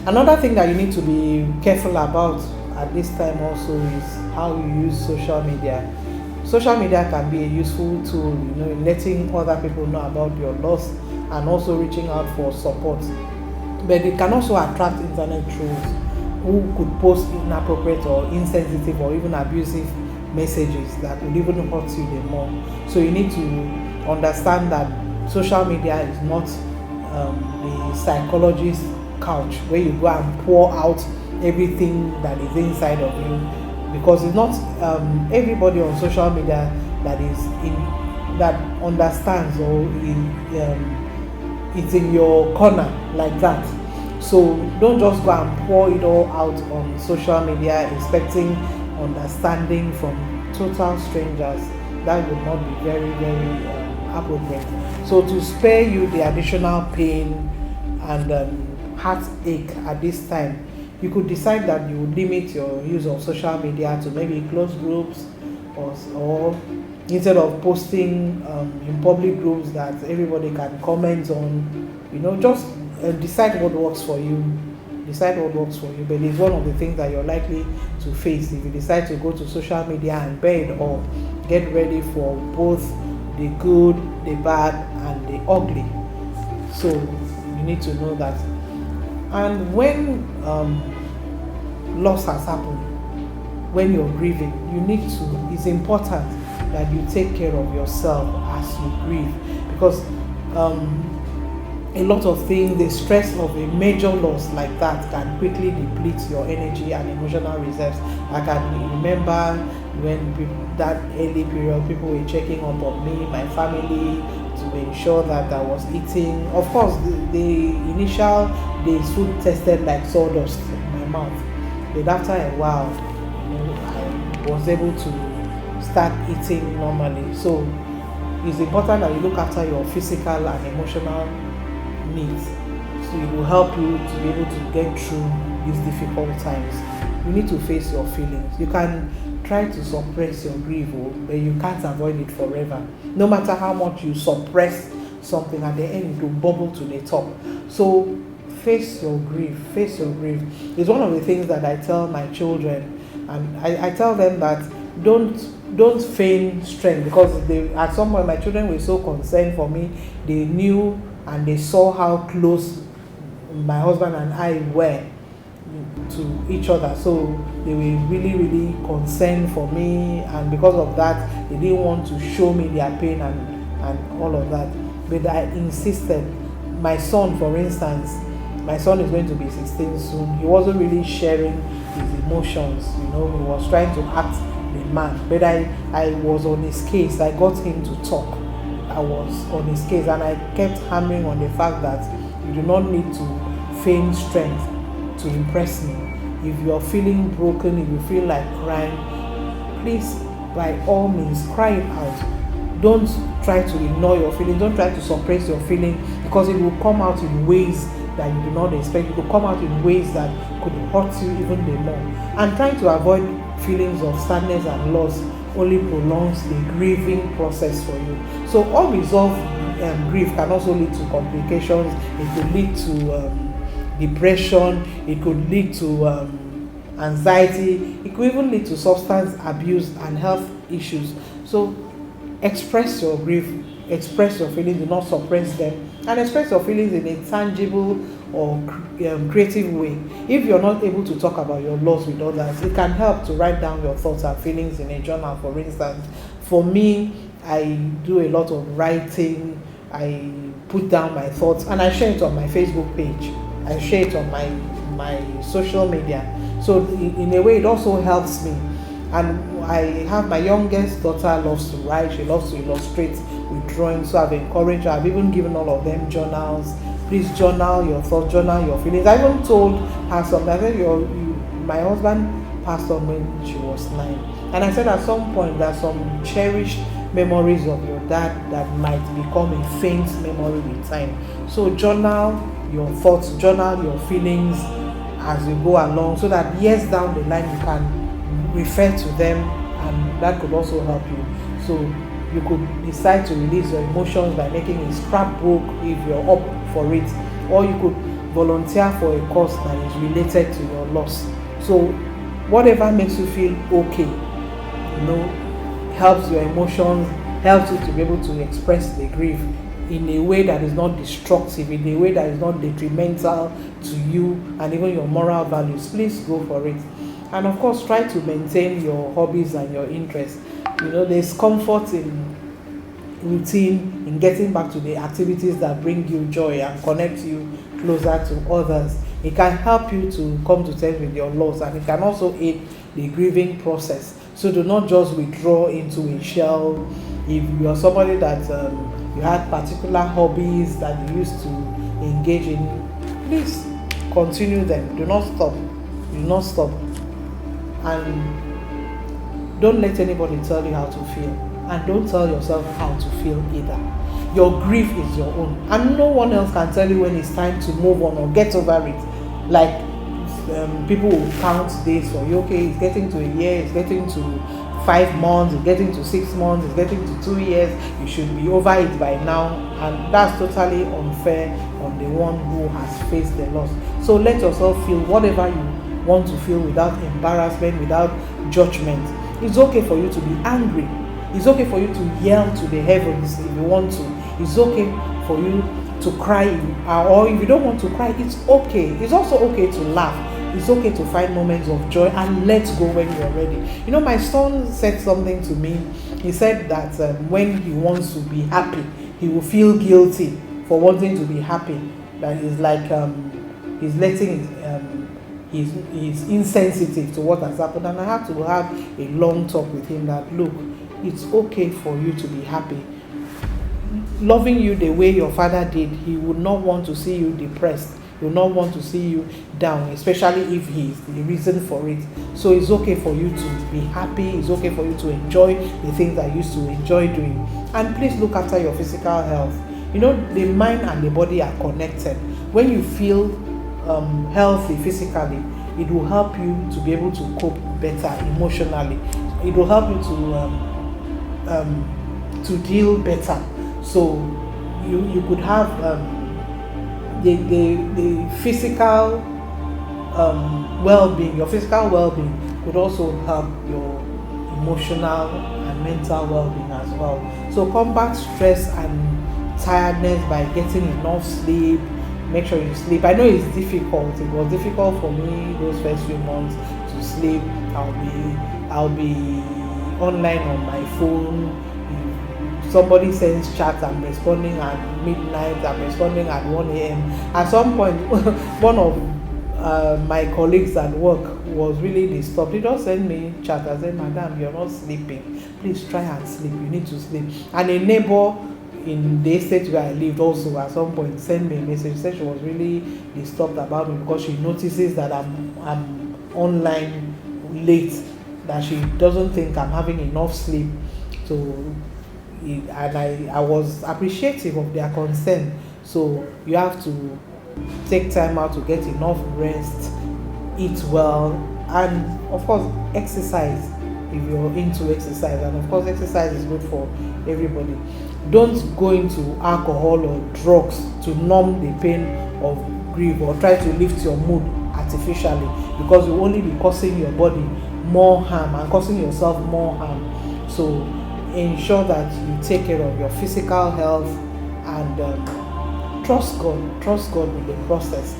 Another thing that you need to be careful about at this time also is how you use social media. Social media can be a useful tool, in letting other people know about your loss and also reaching out for support. But it can also attract internet trolls who could post inappropriate or insensitive or even abusive messages that could even hurt you the more. So you need to understand that social media is not the psychologist's couch where you go and pour out everything that is inside of you, because it's not everybody on social media that is in that understands or it's in your corner like that. So don't just go and pour it all out on social media expecting understanding from total strangers. That would not be very, very appropriate. So to spare you the additional pain and heartache at this time, you could decide that you would limit your use of social media to maybe close groups, or instead of posting in public groups that everybody can comment on, just decide what works for you. Decide what works for you. But it's one of the things that you're likely to face if you decide to go to social media and bear it all. Get ready for both the good, the bad, and the ugly. So you need to know that. And when loss has happened, when you're grieving, it's important that you take care of yourself as you grieve, because a lot of things, the stress of a major loss like that can quickly deplete your energy and emotional reserves. I can remember when that early period, people were checking up on me, my family, to ensure that I was eating. Of course, the initial days food tasted like sawdust in my mouth, but after a while, I was able to start eating normally. So it's important that you look after your physical and emotional needs, so it will help you to be able to get through these difficult times. You need to face your feelings. You can try to suppress your grief, but you can't avoid it forever. No matter how much you suppress something, at the end it will bubble to the top. So face your grief. It's one of the things that I tell my children, and I tell them that don't feign strength, because at some point my children were so concerned for me. They knew and they saw how close my husband and I were to each other, so they were really, really concerned for me, and because of that they didn't want to show me their pain and all of that. But I insisted. My son, for instance, my son is going to be 16 soon. He wasn't really sharing his emotions, he was trying to act the man, but I was on his case. I got him to talk. I was on his case, and I kept hammering on the fact that you do not need to feign strength to impress me. If you are feeling broken, if you feel like crying, please, by all means, cry it out. Don't try to ignore your feelings. Don't try to suppress your feeling, because it will come out in ways that you do not expect. It will come out in ways that could hurt you even the more. And trying to avoid feelings of sadness and loss only prolongs the grieving process for you. So unresolved grief can also lead to complications. It could lead to depression. It could lead to anxiety. It could even lead to substance abuse and health issues. So express your grief, express your feelings, do not suppress them, and express your feelings in a tangible or creative way. If you're not able to talk about your loss with others, it can help to write down your thoughts and feelings in a journal. For instance, for me, I do a lot of writing. I put down my thoughts and I share it on my Facebook page. I share it on my social media. So in a way, it also helps me. And I have my youngest daughter loves to write. She loves to illustrate with drawing. So I've encouraged her. I've even given all of them journals. Please journal your thoughts, journal your feelings. I even told her something. I said, my husband passed on when she was 9. And I said at some point there's some cherished memories of your dad that might become a faint memory with time. So journal your thoughts, journal your feelings as you go along, so that years down the line you can refer to them, and that could also help you. So you could decide to release your emotions by making a scrapbook if you're up for it, or you could volunteer for a cause that is related to your loss. So whatever makes you feel okay, helps your emotions, helps you to be able to express the grief in a way that is not destructive, in a way that is not detrimental to you and even your moral values, please go for it. And of course, try to maintain your hobbies and your interests. There's comfort in routine, in getting back to the activities that bring you joy and connect you closer to others. It can help you to come to terms with your loss, and it can also aid the grieving process. So do not just withdraw into a shell. If you are somebody that you had particular hobbies that you used to engage in, please continue them. Do not stop. Do not stop. And don't let anybody tell you how to feel. And don't tell yourself how to feel either. Your grief is your own. And no one else can tell you when it's time to move on or get over it. Like people will count days for you. Okay, it's getting to a year, it's getting to 5 months, it's getting to 6 months, it's getting to 2 years, you should be over it by now. And that's totally unfair on the one who has faced the loss. So let yourself feel whatever you want to feel without embarrassment, without judgment. It's okay for you to be angry. It's okay for you to yell to the heavens if you want to. It's okay for you to cry, or if you don't want to cry, it's okay. It's also okay to laugh. It's okay to find moments of joy and let go when you're ready. My son said something to me. He said that when he wants to be happy, he will feel guilty for wanting to be happy. That is like he's letting he's insensitive to what has happened. And I have to have a long talk with him that, look, it's okay for you to be happy. Loving you the way your father did, he would not want to see you depressed. He would not want to see you down, especially if he is the reason for it. So it's okay for you to be happy. It's okay for you to enjoy the things that you used to enjoy doing. And please look after your physical health. The mind and the body are connected. When you feel healthy physically, it will help you to be able to cope better emotionally. It will help you to deal better. So you could have the physical well-being. Your physical well-being could also help your emotional and mental well-being as well. So combat stress and tiredness by getting enough sleep. Make sure you sleep. I know it's difficult. It was difficult for me those first few months to sleep. I'll be online on my phone. If somebody sends chat, I'm responding at midnight, I'm responding at 1 a.m. At some point, one of my colleagues at work was really disturbed. He just sent me chat and said, "Madam, you're not sleeping. Please try and sleep. You need to sleep." And a neighbor in the estate where I lived also at some point sent me a message. Said she was really disturbed about me because she notices that I'm online late, that she doesn't think I'm having enough sleep. And I was appreciative of their concern. So you have to take time out to get enough rest, eat well, and of course exercise if you're into exercise. And of course exercise is good for everybody. Don't go into alcohol or drugs to numb the pain of grief or try to lift your mood artificially, because you will only be causing your body more harm and causing yourself more harm. So ensure that you take care of your physical health and trust God with the process.